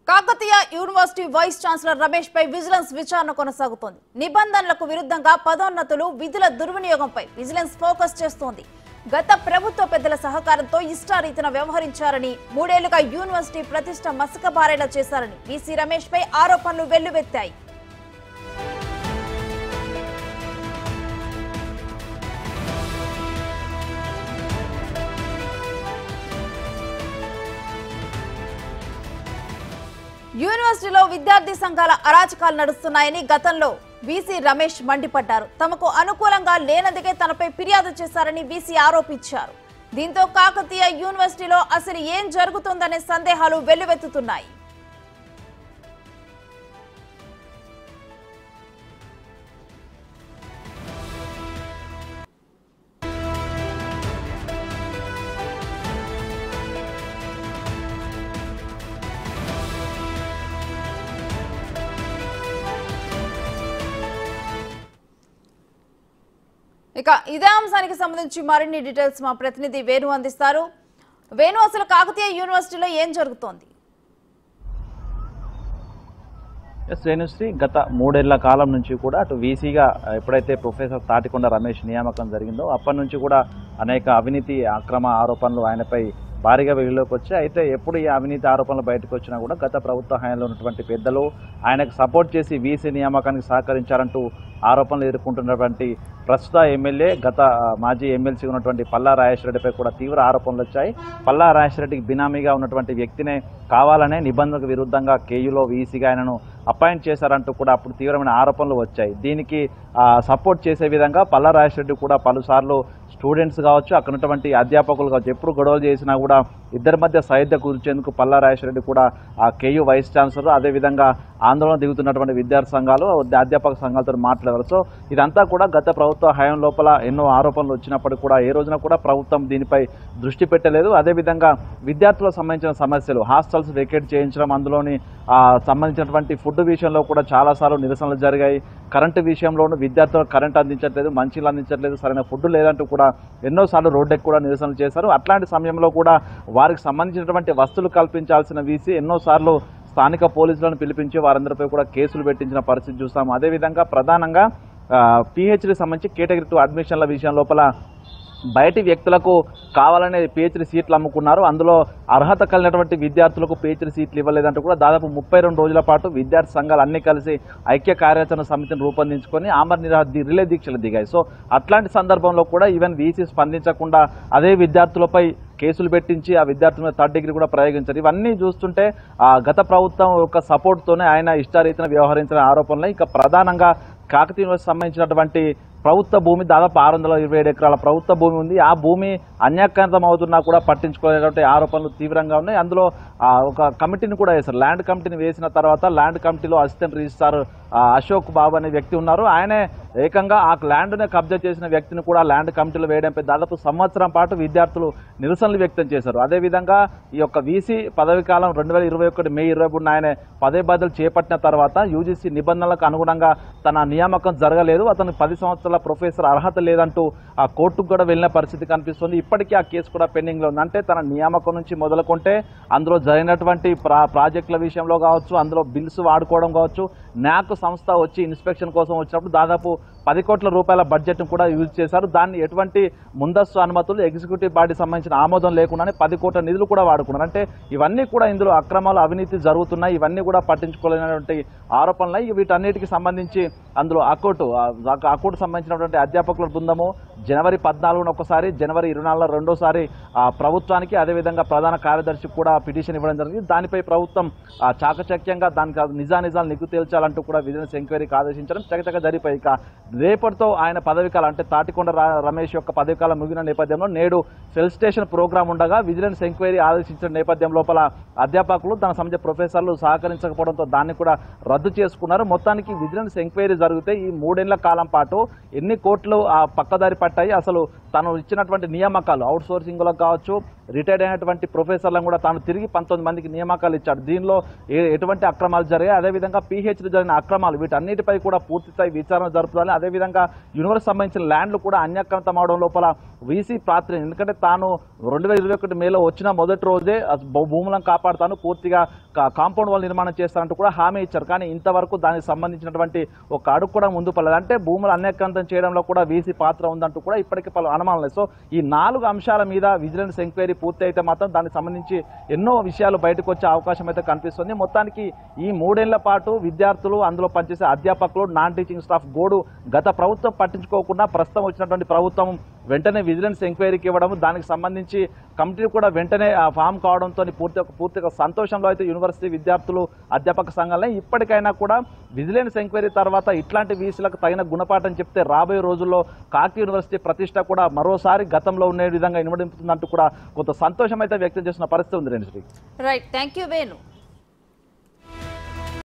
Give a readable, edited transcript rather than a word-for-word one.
Kakatiya university vice chancellor Ramesh పై vigilance విచారణ కొనసాగుతోంది. నిబంధనలకు విరుద్ధంగా పదోన్నతులు, విధుల దుర్వినియోగంపై విజిలెన్స్ ఫోకస్ చేస్తోంది. గత ప్రభుత్వ పెద్దల సహకారంతో ఇష్టారీతిన వ్యవహరించారని, 3 ఏళ్లుగా యూనివర్సిటీ ప్రతిష్ట మసకబారేలా చేశారని వీసీ రమేష్ పై ఆరోపణలు వెల్లువెత్తాయి. యూనివర్సిటీలో విద్యార్థి సంఘాల అరాచకాలు నడుస్తున్నాయని గతంలో వీసీ రమేష్ మండిపడ్డారు. తమకు అనుకూలంగా లేనందుకే తనపై ఫిర్యాదు చేశారని వీసీ ఆరోపించారు. దీంతో కాకతీయ యూనివర్సిటీలో అసలు ఏం జరుగుతుందనే సందేహాలు వెల్లువెత్తుతున్నాయి. ఇక ఇదే అంశానికి సంబంధించి మరిన్ని డీటెయిల్స్ మా ప్రతినిధి వేణు అందిస్తారు. వేణు, అసలు కాకతీయ యూనివర్సిటీలో ఏం జరుగుతోంది? శ్రేణుశ్రీ, గత 3 ఏళ్ల కాలం నుంచి కూడా అటు వీసీగా ఎప్పుడైతే ప్రొఫెసర్ తాటికొండ రమేష్ నియామకం జరిగిందో అప్పటి నుంచి కూడా అనేక అవినీతి అక్రమ ఆరోపణలు ఆయనపై భారీగా వెలుగులోకి వచ్చాయి. అయితే ఎప్పుడు ఈ అవినీతి ఆరోపణలు బయటకు వచ్చినా కూడా గత ప్రభుత్వ హయాంలో ఉన్నటువంటి పెద్దలు ఆయనకు సపోర్ట్ చేసి వీసీ నియామకానికి సహకరించారంటూ ఆరోపణలు ఎదుర్కొంటున్నటువంటి ప్రస్తుత ఎమ్మెల్యే, గత మాజీ ఎమ్మెల్సీ ఉన్నటువంటి పల్లా రాజేశ్వరరెడ్డిపై కూడా తీవ్ర ఆరోపణలు వచ్చాయి. పల్లా రాజేశ్వరరెడ్డికి బినామీగా ఉన్నటువంటి వ్యక్తినే కావాలనే నిబంధనలకు విరుద్ధంగా కేయూలో వీసీగా ఆయనను అపాయింట్ చేశారంటూ కూడా అప్పుడు తీవ్రమైన ఆరోపణలు వచ్చాయి. దీనికి సపోర్ట్ చేసే విధంగా పల్లా రాజేశ్వరరెడ్డి కూడా పలుసార్లు స్టూడెంట్స్ కావచ్చు, అక్కడ ఉన్నటువంటి అధ్యాపకులు కావచ్చు, ఎప్పుడు గొడవలు చేసినా కూడా ఇద్దరి మధ్య సైద్య కూర్చేందుకు పల్లా రాజేశ్వరరెడ్డి కూడా ఆ కేయూ వైస్ ఛాన్సలర్, అదేవిధంగా ఆందోళన దిగుతున్నటువంటి విద్యార్థి సంఘాలు, అధ్యాపక సంఘాలతో మాట్లాడారు. సో ఇదంతా కూడా గత ప్రభుత్వ హయాం లోపల ఎన్నో ఆరోపణలు వచ్చినప్పటికీ కూడా ఏ రోజున కూడా ప్రభుత్వం దీనిపై దృష్టి పెట్టలేదు. అదేవిధంగా విద్యార్థులకు సంబంధించిన సమస్యలు, హాస్టల్స్ వెకేట్ చేయించడం, అందులోని సంబంధించినటువంటి ఫుడ్ విషయంలో కూడా చాలాసార్లు నిరసనలు జరిగాయి. కరెంటు విషయంలోనూ విద్యార్థులకు కరెంట్ అందించట్లేదు, మంచిలు అందించట్లేదు, సరైన ఫుడ్ లేదంటూ కూడా ఎన్నోసార్లు రోడ్డెక్కి కూడా నిరసనలు చేశారు. అట్లాంటి సమయంలో కూడా వారికి సంబంధించినటువంటి వస్తువులు కల్పించాల్సిన వీసీ ఎన్నోసార్లు స్థానిక పోలీసులను పిలిపించి వారందరిపై కూడా కేసులు పెట్టించిన పరిస్థితి చూస్తాము. అదేవిధంగా ప్రధానంగా పిహెచ్డీ సంబంధించి కేటగిరీ 2 అడ్మిషన్ల విషయం లోపల బయటి వ్యక్తులకు కావాలనే పిహెచ్డీ సీట్లు అమ్ముకున్నారు. అందులో అర్హత కలిగినటువంటి విద్యార్థులకు పిహెచ్డీ సీట్లు ఇవ్వలేదంటూ కూడా దాదాపు 32 రోజుల పాటు విద్యార్థి సంఘాలు అన్ని కలిసి ఐక్య కార్యాచరణ సమితిని రూపొందించుకొని ఆమరణ రిలే దీక్షలు దిగాయి. సో అట్లాంటి సందర్భంలో కూడా ఈవెన్ వీసీ స్పందించకుండా అదే విద్యార్థులపై కేసులు పెట్టించి ఆ విద్యార్థుల మీద 3rd డిగ్రీ కూడా ప్రయోగించారు. ఇవన్నీ చూస్తుంటే గత ప్రభుత్వం యొక్క సపోర్ట్తోనే ఆయన ఇష్టారీతిన వ్యవహరించిన ఆరోపణలు. ఇక ప్రధానంగా కాకతీయ యూనివర్సిటీకి సంబంధించినటువంటి ప్రభుత్వ భూమి దాదాపు 627 ఎకరాల ప్రభుత్వ భూమి ఉంది. ఆ భూమి అన్యాక్రాంతం అవుతున్నా కూడా పట్టించుకోలేటువంటి ఆరోపణలు తీవ్రంగా ఉన్నాయి. అందులో ఒక కమిటీని కూడా వేశారు. ల్యాండ్ కమిటీని వేసిన తర్వాత ల్యాండ్ కమిటీలో అసిస్టెంట్ రిజిస్ట్రార్ అశోక్ బాబు అనే వ్యక్తి ఉన్నారు. ఆయనే ఏకంగా ఆ ల్యాండ్నే కబ్జా చేసిన వ్యక్తిని కూడా ల్యాండ్ కమిటీలో వేయడంపై దాదాపు సంవత్సరం పాటు విద్యార్థులు నిరసనలు వ్యక్తం చేశారు. అదేవిధంగా ఈ యొక్క వీసీ పదవి కాలం 2021 మే 23 ఆయన పదవి బాధ్యతలు చేపట్టిన తర్వాత యూజీసీ నిబంధనలకు అనుగుణంగా తన నియామకం జరగలేదు, అతను 10 సంవత్సరాల ప్రొఫెసర్ అర్హత లేదంటూ ఆ కోర్టుకు కూడా వెళ్ళిన పరిస్థితి కనిపిస్తుంది. ఇప్పటికీ ఆ కేసు కూడా పెండింగ్లో ఉంది. అంటే తన నియామకం నుంచి మొదలుకుంటే అందులో జరిగినటువంటి ప్రాజెక్టుల విషయంలో కావచ్చు, అందులో బిల్స్ వాడుకోవడం కావచ్చు, న్యాక్ సంస్థ వచ్చి ఇన్స్పెక్షన్ కోసం వచ్చినప్పుడు దాదాపు 10 కోట్ల రూపాయల బడ్జెట్ను కూడా యూజ్ చేశారు. దాన్ని ఎటువంటి ముందస్తు అనుమతులు, ఎగ్జిక్యూటివ్ బాడీ సంబంధించిన ఆమోదం లేకుండానే 10 కోట్ల నిధులు కూడా వాడుకున్నారు. అంటే ఇవన్నీ కూడా ఇందులో అక్రమాలు, అవినీతి జరుగుతున్నాయి. ఇవన్నీ కూడా పట్టించుకోలేనటువంటి ఆరోపణలు. వీటన్నిటికి సంబంధించి అందులో అకోటు సంబంధించినటువంటి అధ్యాపకుల బృందము జనవరి 14న ఒకసారి, జనవరి 24న రెండోసారి ప్రభుత్వానికి, అదేవిధంగా ప్రధాన కార్యదర్శికి కూడా పిటిషన్ ఇవ్వడం జరిగింది. దానిపై ప్రభుత్వం చాకచక్యంగా దానికి నిజానిజాలు నిగ్గు తేల్చాలంటూ కూడా విజిలెన్స్ ఎంక్వైరీకి ఆదేశించడం చకచక జరిపాయి. ఇక రేపటితో ఆయన పదవికాలం, అంటే తాటికొండ రమేష్ యొక్క పదవికాలం ముగిన నేపథ్యంలో నేడు సెల్ స్టేషన్ ప్రోగ్రాం ఉండగా విజిలెన్స్ ఎంక్వైరీ ఆదేశించిన నేపథ్యం లోపల అధ్యాపకులు, దానికి సంబంధించిన ప్రొఫెసర్లు సహకరించకపోవడంతో దాన్ని కూడా రద్దు చేసుకున్నారు. మొత్తానికి విజిలెన్స్ ఎంక్వైరీ జరిగితే ఈ 3 ఏళ్ల కాలం పాటు ఎన్ని కోట్లు పక్కదారి పట్టాయి, అసలు తను ఇచ్చినటువంటి నియామకాలు అవుట్ సోర్సింగ్లకు కావచ్చు, రిటైర్డ్ అయినటువంటి ప్రొఫెసర్లను కూడా తాను తిరిగి 19 మందికి నియామకాలు ఇచ్చాడు. దీనిలో ఎటువంటి అక్రమాలు జరిగాయి, అదేవిధంగా పీహెచ్డీ జరిగిన అక్రమాలు వీటన్నిటిపై కూడా పూర్తిస్థాయి విచారణ జరుపుతారు. అదేవిధంగా యూనివర్సిటీ సంబంధించిన ల్యాండ్లు కూడా అన్యాక్రాంతం అవడం లోపల వీసీ పాత్ర, ఎందుకంటే తాను 2021 మేలో వచ్చిన మొదటి రోజే భూములను కాపాడుతాను, పూర్తిగా కాంపౌండ్ వాల్ నిర్మాణం చేస్తానంటూ కూడా హామీ ఇచ్చారు. కానీ ఇంతవరకు దానికి సంబంధించినటువంటి ఒక అడుగు కూడా ముందు పడలేదు. అంటే భూములు అన్యాక్రాంతం చేయడంలో కూడా వీసీ పాత్ర ఉందంటూ కూడా ఇప్పటికీ పలు అనుమానాలు. సో ఈ 4 అంశాల మీద విజిలెన్స్ ఎంక్వైరీ పూర్తి అయితే మాత్రం దానికి సంబంధించి ఎన్నో విషయాలు బయటకు వచ్చే అవకాశం అయితే కనిపిస్తుంది. మొత్తానికి ఈ 3 ఏళ్ల పాటు విద్యార్థులు, అందులో పనిచేసే అధ్యాపకులు, నాన్ టీచింగ్ స్టాఫ్ గోడు గత ప్రభుత్వం పట్టించుకోకుండా ప్రస్తుతం వచ్చినటువంటి ప్రభుత్వం వెంటనే విజిలెన్స్ ఎంక్వైరీకి ఇవ్వడం, దానికి సంబంధించి కమిటీ కూడా వెంటనే ఫామ్ కావడంతో పూర్తిగా సంతోషంలో అయితే యూనివర్సిటీ విద్యార్థులు, అధ్యాపక సంఘాలనే ఇప్పటికైనా కూడా విజిలెన్స్ ఎంక్వైరీ తర్వాత ఇట్లాంటి వీసీలకు తగిన గుణపాఠం చెప్తే రాబోయే రోజుల్లో కాకి యూనివర్సిటీ ప్రతిష్ట కూడా మరోసారి గతంలో ఉండే విధంగా ఇనుమడింపుతుందంటూ కూడా కొంత సంతోషం అయితే వ్యక్తం చేసిన పరిస్థితి ఉంది. Right, thank you Venu.